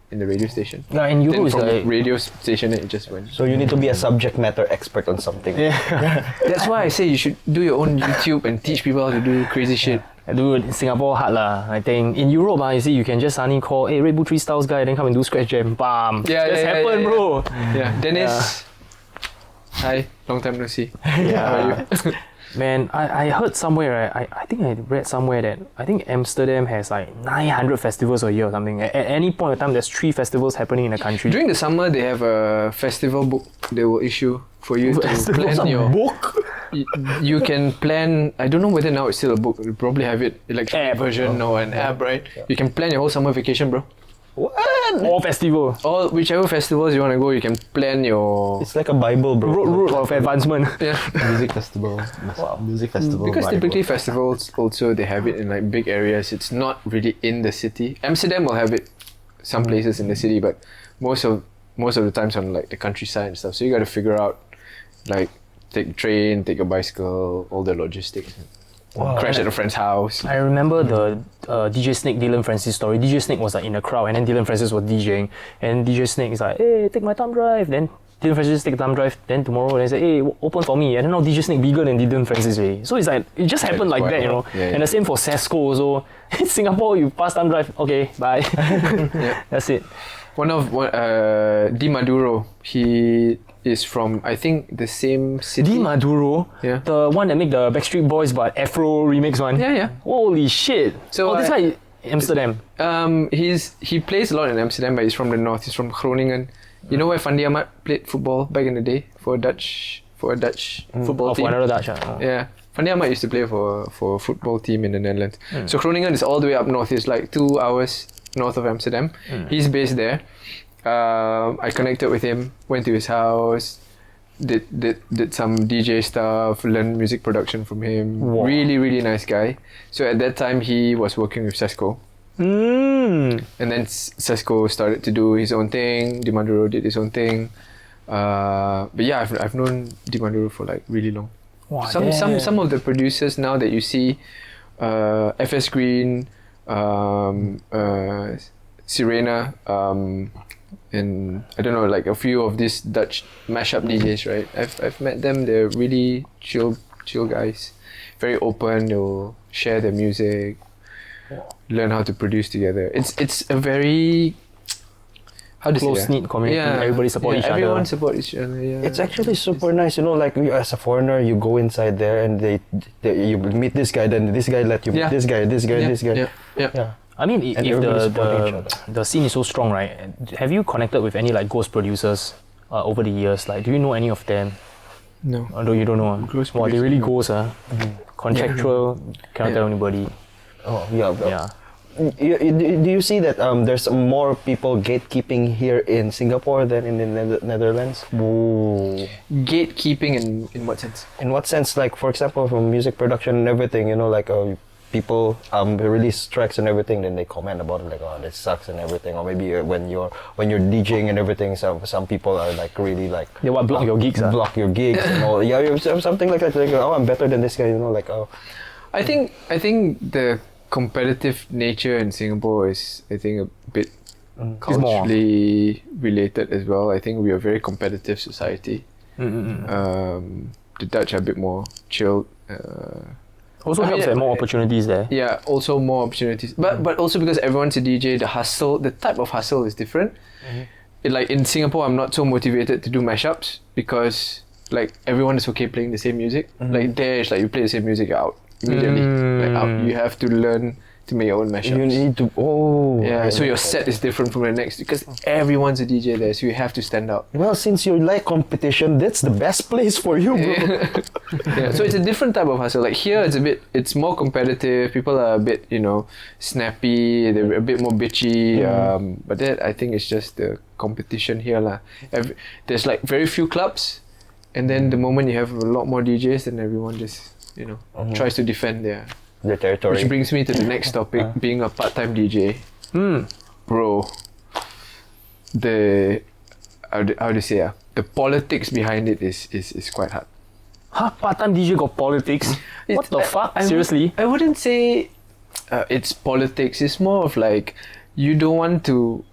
S2: in the radio station?"
S1: Yeah, in Europe
S2: Then
S1: it's
S2: from
S1: like
S2: radio station, it just went.
S3: so you need to be a subject matter expert on something.
S2: That's why I say you should do your own YouTube and teach people how to do crazy shit.
S1: Dude, in Singapore hard lah. I think in Europe, you see, you can just suddenly call, hey, Redbull 3 Styles guy, then come and do scratch jam. Bam. Just happen, bro.
S2: Yeah, Dennis. Hi, long time no see. How are you?
S1: Man, I heard somewhere, right? I think I read somewhere that I think Amsterdam has like 900 festivals a year or something. At any point in time, there's 3 festivals happening in the country.
S2: During the summer, they have a festival book they will issue for you to plan your
S3: book.
S2: You can plan. I don't know whether now it's still a book. You probably have it electronic
S1: App.
S2: version or an app, right? You can plan your whole summer vacation, bro.
S3: What?
S1: All festival.
S2: All whichever festivals you want to go, you can plan your.
S3: It's like a Bible, bro.
S1: Road of advancement.
S2: Yeah.
S4: music festival. Music festival.
S2: Because
S4: Bible.
S2: typically festivals also they have it in like big areas. It's not really in the city. Amsterdam will have it some places in the city, but most of the times on like the countryside and stuff. So you got to figure out like take a train, take a bicycle, all the logistics. Crash at a friend's house.
S1: I remember the DJ Snake Dylan Francis story. DJ Snake was like in a crowd, and then Dylan Francis was DJing, and DJ Snake is like, hey, take my thumb drive. Then Dylan Francis take the thumb drive. Then tomorrow they say, hey, open for me. And then now DJ Snake bigger than Dylan Francis. Way. So it's like it just happened like that, you know.
S2: Yeah, yeah.
S1: And the same for Sesco also. In Singapore, you pass thumb drive, okay, bye. That's it.
S2: One of Di Maduro, he is from I think the same city.
S1: Di Maduro,
S2: Yeah.
S1: the one that make the Backstreet Boys but Afro remix one.
S2: Yeah.
S1: Holy shit!
S2: So
S1: this guy Amsterdam.
S2: He plays a lot in Amsterdam, but he's from the north. He's from Groningen. You know where Fandi Ahmad played football back in the day for a Dutch football team.
S1: For another Dutch.
S2: Yeah, Fandi Ahmad used to play for a football team in the Netherlands. So Groningen is all the way up north. It's like 2 hours north of Amsterdam. He's based there. I connected with him, went to his house, did some DJ stuff, learned music production from him.
S1: Wow.
S2: Really, really nice guy. So at that time he was working with Sesco. And then Sesko started to do his own thing. Dimanduro did his own thing. But yeah, I've known Dimanduro for like really long.
S1: Wow,
S2: Some of the producers now that you see, FS Green, Sirena, and I don't know, like a few of these Dutch mashup DJs, right? I've met them. They're really chill guys. Very open. They'll share their music, learn how to produce together. It's a very
S1: close-knit community. Everybody support each other.
S2: Everyone support each other. Yeah.
S3: It's actually super nice, you know. Like as a foreigner, you go inside there and you meet this guy, then this guy let you meet this guy.
S2: Yeah.
S1: I mean,
S3: And
S1: if
S3: everybody support each other.
S1: the scene is so strong, right? Have you connected with any like ghost producers over the years? Like, do you know any of them?
S2: No.
S1: Although you don't know.
S2: Ghost
S1: Wow, they
S2: producers,
S1: really
S2: no.
S1: ghosts, contractual, cannot tell anybody.
S3: Oh yeah.
S1: Yeah.
S3: Do you see that there's more people gatekeeping here in Singapore than in the Netherlands?
S2: Gatekeeping in what sense?
S3: In what sense? Like for example, from music production and everything, you know, like people release tracks and everything, then they comment about it like, oh, this sucks and everything. Or maybe when you're DJing and everything, some people are like really like
S1: block your gigs.
S3: Block your gigs and all. Yeah, something like that. Like, oh, I'm better than this guy. You know, like oh.
S2: I think the competitive nature in Singapore is, I think, a bit culturally related as well. I think we are a very competitive society. The Dutch are a bit more chilled.
S1: Also helps there more opportunities there.
S2: Yeah, also more opportunities. But also because everyone's a DJ, the type of hustle is different. Like in Singapore, I'm not so motivated to do mashups because like everyone is okay playing the same music. Like there, it's like you play the same music, you're out immediately. Like out, you have to learn to make your own mashups.
S3: You need to
S2: so your set is different from the next because everyone's a DJ there, so you have to stand out.
S3: Well, since you like competition, that's the best place for you, bro.
S2: So it's a different type of hustle. Like here, it's more competitive. People are a bit, snappy. They're a bit more bitchy. But that I think it's just the competition here, lah. There's like very few clubs, and then the moment you have a lot more DJs, then everyone just tries to defend their
S3: territory.
S2: Which brings me to the next topic: being a part-time DJ. Bro, how do you say the politics behind it is quite hard.
S1: Huh? Part-time DJ got politics? What the fuck? Seriously?
S2: I wouldn't say it's politics. It's more of like you don't want to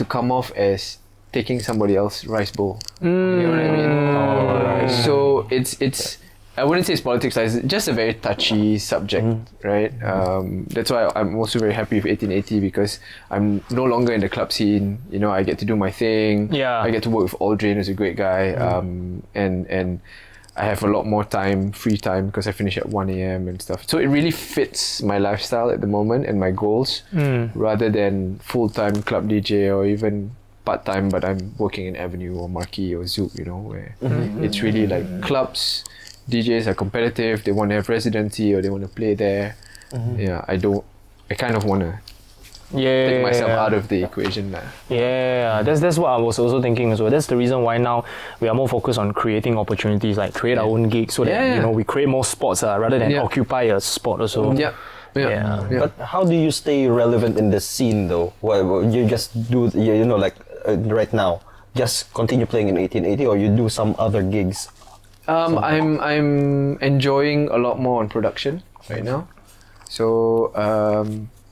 S2: come off as taking somebody else's rice bowl. You know what I mean? So it's I wouldn't say it's politics. It's just a very touchy subject, right? That's why I'm also very happy with 1880 because I'm no longer in the club scene. I get to do my thing.
S1: Yeah.
S2: I get to work with Aldrin, who's a great guy. And I have a lot more free time because I finish at 1 a.m. and stuff. So it really fits my lifestyle at the moment and my goals rather than full-time club DJ or even part-time, but I'm working in Avenue or Marquee or Zoop, where it's really like clubs. DJs are competitive, they want to have residency or they want to play there. Yeah, I kind of want to take myself out of the equation.
S1: Yeah, that's what I was also thinking as well. That's the reason why now we are more focused on creating opportunities, like create our own gigs so that we create more spots rather than occupy a spot also.
S2: Yeah.
S3: But how do you stay relevant in the scene though? Well, you just do right now, just continue playing in 1880 or you do some other gigs?
S2: I'm enjoying a lot more on production right now. So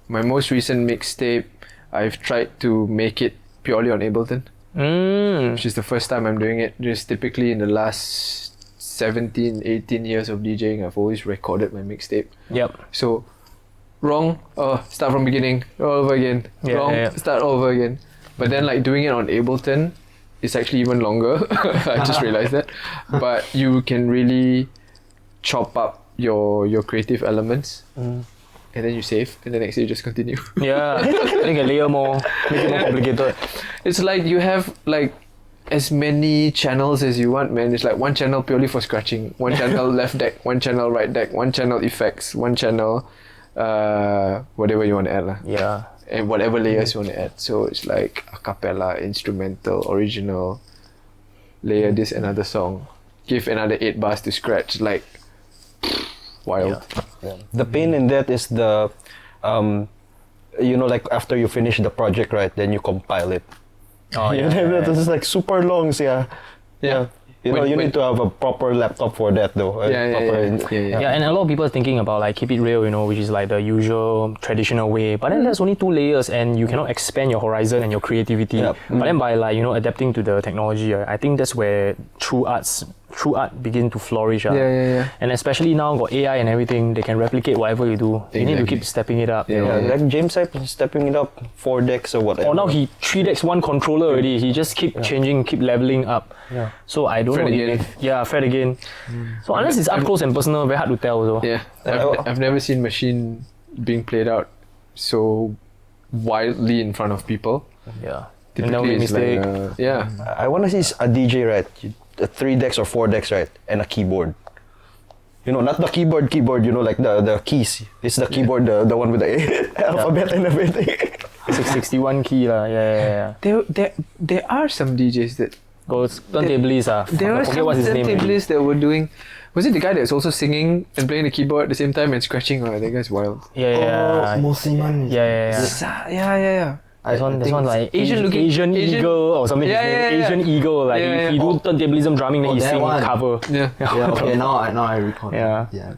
S2: my most recent mixtape, I've tried to make it purely on Ableton, which is the first time I'm doing it. Just typically in the last 17, 18 years of DJing, I've always recorded my mixtape.
S1: Yep.
S2: So wrong, start from beginning, all over again. Start all over again. But then like doing it on Ableton, it's actually even longer. I just realized that. But you can really chop up your creative elements and then you save and the next day you just continue.
S1: Yeah. Make a layer more, make it more complicated.
S2: It's like you have like as many channels as you want, man. It's like one channel purely for scratching, one channel left deck, one channel right deck, one channel effects, one channel whatever you want to add.
S1: Yeah.
S2: And whatever layers you want to add. So it's like a cappella, instrumental, original, layer this another song, give another 8 bars to scratch, like wild.
S3: Yeah. The pain in that is the like after you finish the project, right? Then you compile it.
S1: Oh, yeah.
S3: This is like super long, yeah.
S2: Yeah.
S3: You know, you need to have a proper laptop for that, though.
S1: Yeah, and a lot of people are thinking about like keep it real, which is like the usual traditional way. But then there's only 2 layers, and you cannot expand your horizon and your creativity.
S3: Yep.
S1: But then by like adapting to the technology, I think that's where true art begin to flourish.
S2: Yeah.
S1: And especially now got AI and everything, they can replicate whatever you do. You need to keep stepping it up.
S3: Yeah, like James said, stepping it up 4 decks or whatever.
S1: Or now he 3 decks 1 controller already. He just keep changing, keep leveling up.
S3: Yeah.
S1: So I don't
S2: Fred
S1: know.
S2: again.
S1: Fred again. So unless it's up close and personal, very hard to tell. So.
S2: Yeah, I've never seen machine being played out so wildly in front of people.
S1: Yeah.
S2: Typically,
S1: Never make
S2: it's like,
S1: mistake.
S3: I want to see a DJ, right? 3 decks or 4 decks, right? And a keyboard. Not the keyboard, like the keys. It's the keyboard, the one with the alphabet and everything.
S1: 661 key yeah.
S2: There are some DJs that
S1: Goes turntablism.
S2: there are some
S1: what's his name.
S2: turntablists that were doing. Was it the guy that's also singing and playing the keyboard at the same time and scratching? Oh, that guy's wild.
S1: Yeah.
S4: Mosiman.
S1: Yeah.
S2: Yeah.
S1: This one like
S2: Asian looking-
S1: Asian
S2: Asian-
S1: Eagle or something.
S2: Yeah,
S1: his name.
S2: yeah.
S1: Asian Eagle. Like
S2: Yeah,
S1: he do turntablism drumming, then he
S4: that
S1: sing
S4: one.
S1: cover.
S2: Yeah.
S4: Yeah, okay, now I recall.
S1: Yeah.
S4: Yeah.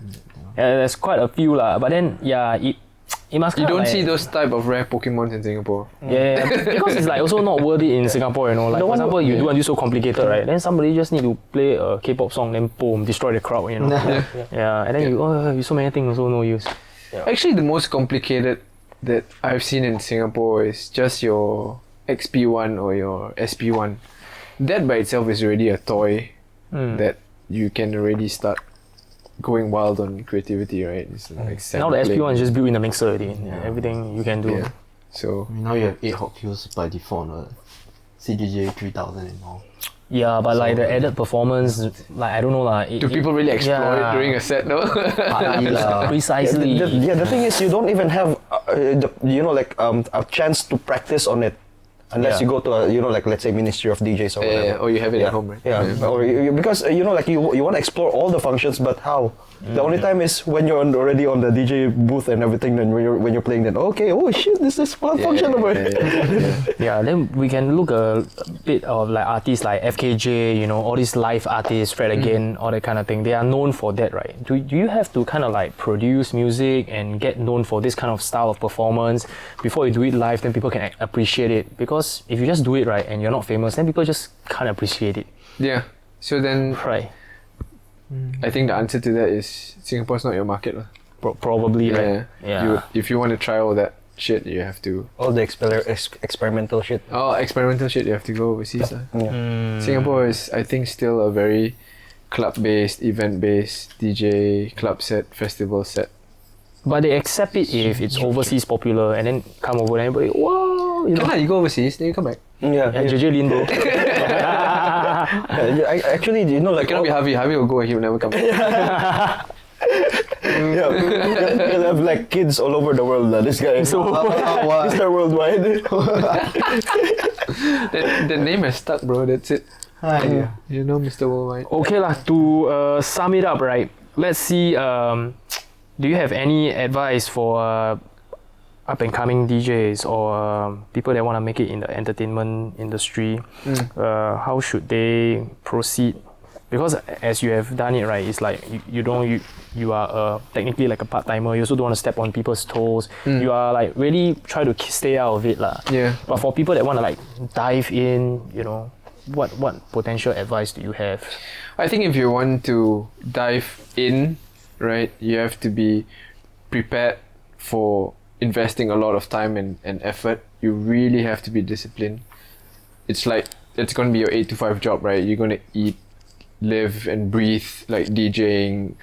S1: There's quite a few lah. But then it must.
S2: You
S1: kinda
S2: don't
S1: like,
S2: see those type of rare Pokemons in Singapore.
S1: Yeah, because it's like also not worth it in Singapore, Like
S3: The
S1: for
S3: one
S1: example, you do until so complicated, right? Then somebody just need to play a K-pop song, then boom, destroy the crowd, Yeah, and then you so many things also no use.
S2: Actually, the most complicated that I've seen in Singapore is just your XP1 or your SP1. That by itself is already a toy that you can already start going wild on creativity, right? It's like
S1: Now the
S2: sampling.
S1: SP1 is just built in the mixer already. Everything you can do.
S2: Yeah. So
S4: Now you have 8 hot cues by default. CDJ 3000 and all.
S1: Yeah, but like the added performance, like I don't know lah.
S2: do people really explore it during a set? No.
S1: Precisely.
S3: The thing is, you don't even have, a chance to practice on it. Unless
S1: Yeah.
S3: you go to a, like let's say Ministry of DJs or whatever.
S2: Or you have it at home, right?
S3: Yeah, or because you want to explore all the functions, but how? The only time is when you're already on the DJ booth and everything. Then when you're playing, then okay, oh shit, this is one function over here.
S1: Yeah, then we can look a bit of like artists like FKJ, all these live artists, Fred again, all that kind of thing. They are known for that, right? Do you have to kind of like produce music and get known for this kind of style of performance before you do it live? Then people can appreciate it, because if you just do it right and you're not famous, then people just can't appreciate it,
S2: Yeah. So then
S1: right?
S2: I think the answer to that is Singapore's not your market. Lah.
S1: Probably, right? Yeah.
S2: If you want to try all that shit, you have to.
S3: All the experimental shit.
S2: Oh, experimental shit, you have to go overseas. Lah. Singapore is, I think, still a very club-based, event-based DJ club set, festival set.
S1: But they accept it if it's overseas popular, and then come over and everybody, wow,
S2: You go overseas, then you come back.
S3: Yeah.
S1: Yeah, JJ Lin, bro.
S3: Actually,
S2: It cannot be Harvey. Harvey will go and he will never come back.
S3: You'll have like kids all over the world. This guy is Mr. Worldwide.
S2: The name has stuck, bro. That's it.
S4: Hi.
S2: You know Mr. Worldwide.
S1: Okay lah, to sum it up, right? Let's see, do you have any advice for up and coming DJs or people that want to make it in the entertainment industry? How should they proceed? Because as you have done it, right, it's like you are technically like a part-timer. You also don't want to step on people's toes. You are like really try to stay out of it lah.
S2: Yeah.
S1: But for people that want to like dive in, what potential advice do you have?
S2: I think if you want to dive in, right, you have to be prepared for investing a lot of time and effort. You really have to be disciplined. It's like, it's going to be your 8 to 5 job, right? You're going to eat, live and breathe like DJing,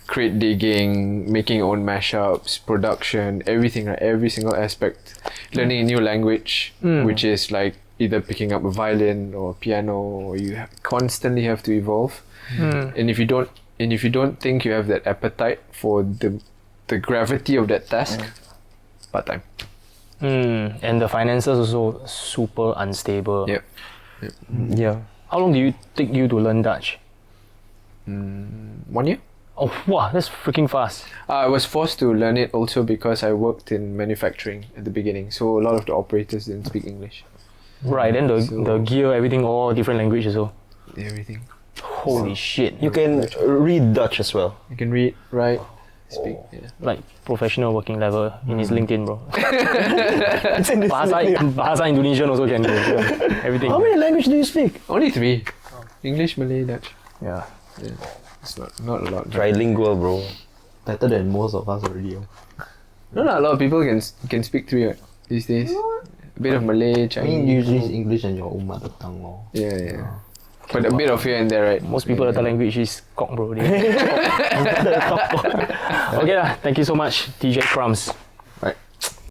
S2: crate digging, making your own mashups, production, everything, right? Every single aspect. Learning a new language, which is like either picking up a violin or piano, or you constantly have to evolve. And if you don't think you have that appetite for the gravity of that task, part-time.
S1: And the finances also super unstable.
S2: Yep.
S3: Yeah.
S1: How long do you take you to learn Dutch?
S2: 1 year?
S1: Oh, wow, that's freaking fast.
S2: I was forced to learn it also because I worked in manufacturing at the beginning, so a lot of the operators didn't speak English.
S1: Right, then the
S2: So-
S1: gear, everything, all different language as well.
S2: Everything.
S1: Holy shit.
S3: You can read Dutch as well.
S2: I can read, write, speak. Yeah.
S1: Like professional working level in his LinkedIn, bro.
S3: It's in this
S1: Bahasa Indonesian also can go. Yeah. Everything.
S3: How many languages do you speak?
S2: Only 3: English, Malay, Dutch.
S1: Yeah.
S2: Yeah. It's not a lot.
S3: Trilingual, bro.
S4: Better than most of us already. Oh.
S2: No, a lot of people can speak 3 right, these days. A bit of Malay,
S4: I
S2: Chinese.
S4: mean, usually it's English and your own mother tongue. Lor.
S2: Yeah. But a bit of here and there, right?
S1: Most people the language is cock, bro. Okay lah. Thank you so much, DJ Krumbs.